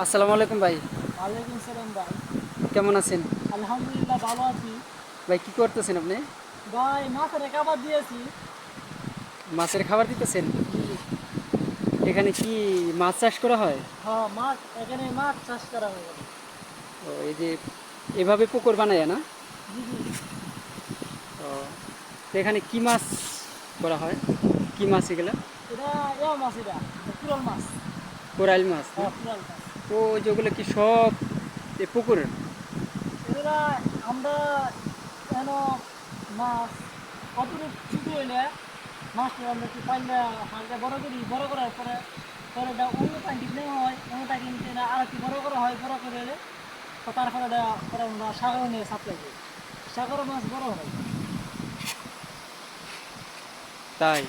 আসসালামু আলাইকুম ভাই। ওয়ালাইকুম সালাম ভাই। কেমন আছেন? আলহামদুলিল্লাহ ভালো আছি। ভাই কি করতেছেন আপনি? ভাই মাছের খাবার দিয়েছি। মাছের খাবার দিতেছেন? জি। এখানে কি মাছ চাষ করা হয়? হ্যাঁ, মাছ এখানে মাছ চাষ করা হয় বলে। ও এই যে এভাবে পুকুর বানায় না? জি জি। ও তো এখানে কি মাছ করা হয়? কি মাছ এগুলা? এটা মাছ এটা কুরাল মাছ। কোরাইল মাছ না? হ্যাঁ, কুরাল মাছ। তো যেগুলো কি সব এই পুকুরের? এগুলা আমরা যেন মাছ কতটুকু ছোট হইলে মাছটা আমরা একটু পাইলে হালকা বড় করি, বড় করার পরে পরে এটা অন্য ট্যাঙ্কি নেওয়া হয়, অন্য ট্যাঙ্কি নিতে আর একটু বড় করা হয়, বড় করে তো তারপরে দেওয়া পরে আমরা সাগরে নিয়ে সাপ্লাই করি। সাগরের মাছ বড় হয়। তাই